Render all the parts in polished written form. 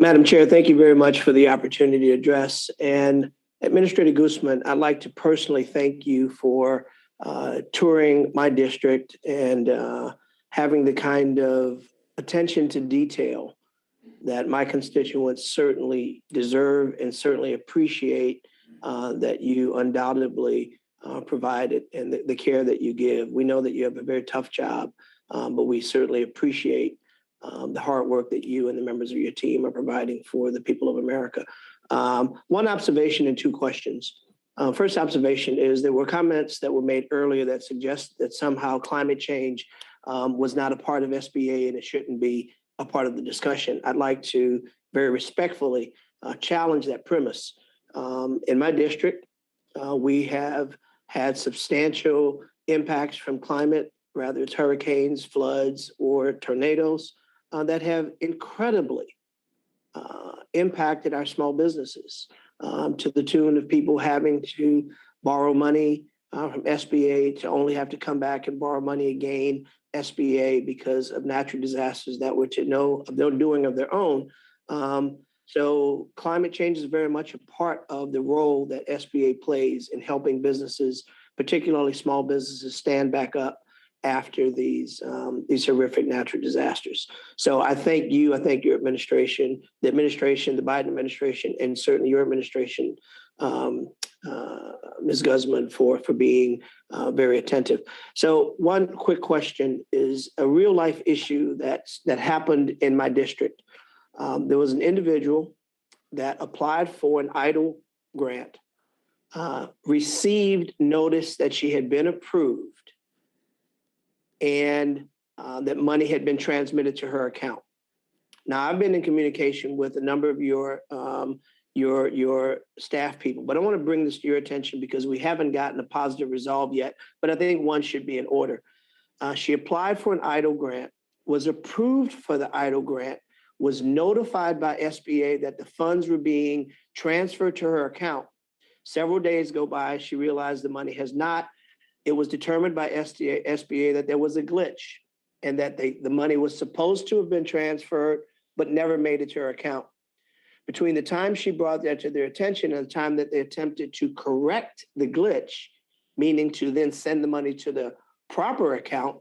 Madam Chair, thank you very much for the opportunity to address. And Administrator Guzman, I'd like to personally thank you for touring my district and having the kind of attention to detail that my constituents certainly deserve and certainly appreciate that you undoubtedly provided and the care that you give. We know that you have a very tough job, but we certainly appreciate the hard work that you and the members of your team are providing for the people of America. One observation and two questions. First observation is there were comments that were made earlier that suggest that somehow climate change was not a part of SBA and it shouldn't be a part of the discussion. I'd like to very respectfully challenge that premise. In my district, we have had substantial impacts from climate, whether it's hurricanes, floods, or tornadoes, that have incredibly impacted our small businesses to the tune of people having to borrow money from SBA to only have to come back and borrow money again, SBA, because of natural disasters that were to know of their doing of their own. So climate change is very much a part of the role that SBA plays in helping businesses, particularly small businesses, stand back up after these horrific natural disasters. So I thank you, I thank your administration, the Biden administration, and certainly your administration, Ms. Guzman, for being very attentive. So one quick question is a real life issue that happened in my district. There was an individual that applied for an EIDL grant, received notice that she had been approved, and that money had been transmitted to her account. Now, I've been in communication with a number of your staff people, but I want to bring this to your attention because we haven't gotten a positive resolve yet, but I think one should be in order. She applied for an EIDL grant, was approved for the EIDL grant, was notified by SBA that the funds were being transferred to her account. Several days go by, she realized the money has not. It was determined by SBA that there was a glitch and that the money was supposed to have been transferred, but never made it to her account. Between the time she brought that to their attention and the time that they attempted to correct the glitch, meaning to then send the money to the proper account,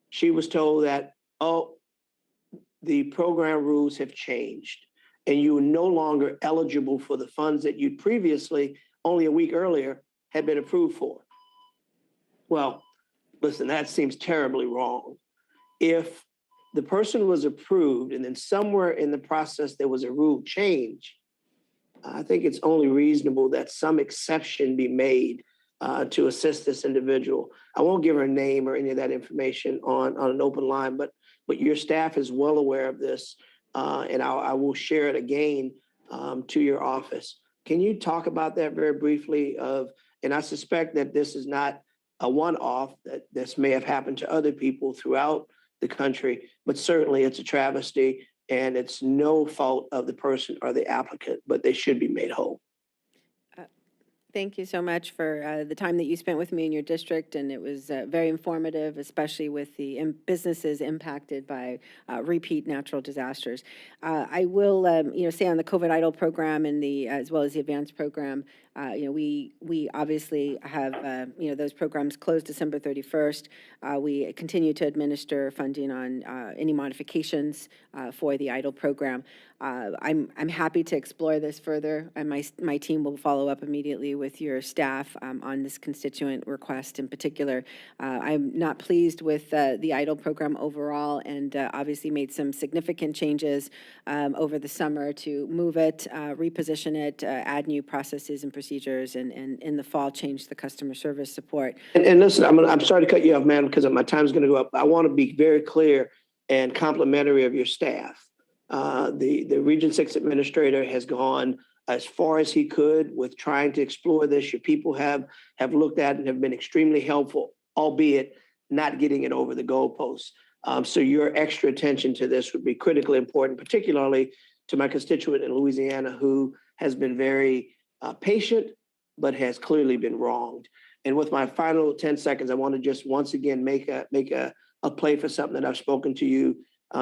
she was told that, oh, the program rules have changed and you are no longer eligible for the funds that you previously, only a week earlier, had been approved for. Well, listen, that seems terribly wrong. If the person was approved and then somewhere in the process there was a rule change, I think it's only reasonable that some exception be made to assist this individual. I won't give her name or any of that information on an open line, but your staff is well aware of this, and I will share it again to your office. Can you talk about that very briefly? And I suspect that this is not a one-off, that this may have happened to other people throughout the country, but certainly it's a travesty and it's no fault of the person or the applicant, but they should be made whole. Thank you so much for the time that you spent with me in your district, and it was very informative, especially with the businesses impacted by repeat natural disasters. I will, say on the COVID EIDL program and as well as the advanced program, we obviously have those programs closed December 31st. We continue to administer funding on any modifications for the EIDL program. I'm happy to explore this further, and my team will follow up immediately with your staff on this constituent request in particular. I'm not pleased with the EIDL program overall, and obviously made some significant changes over the summer to move it, reposition it, add new processes and procedures, and in the fall change the customer service support. And listen, I'm sorry to cut you off, madam, because my time's going to go up. I want to be very clear and complimentary of your staff. The Region 6 administrator has gone as far as he could with trying to explore this. Your people have looked at it and have been extremely helpful, albeit not getting it over the goalposts. So your extra attention to this would be critically important, particularly to my constituent in Louisiana who has been very patient, but has clearly been wronged. And with my final 10 seconds, I want to just once again make a play for something that I've spoken to you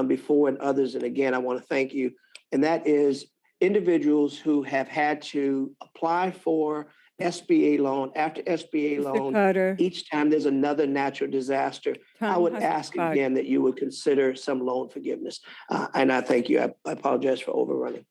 before and others. And again, I want to thank you. and that is individuals who have had to apply for SBA loan after SBA Mr. loan. Carter, Each time there's another natural disaster, I time would has ask expired. again that you would consider some loan forgiveness. And I thank you. I apologize for overrunning.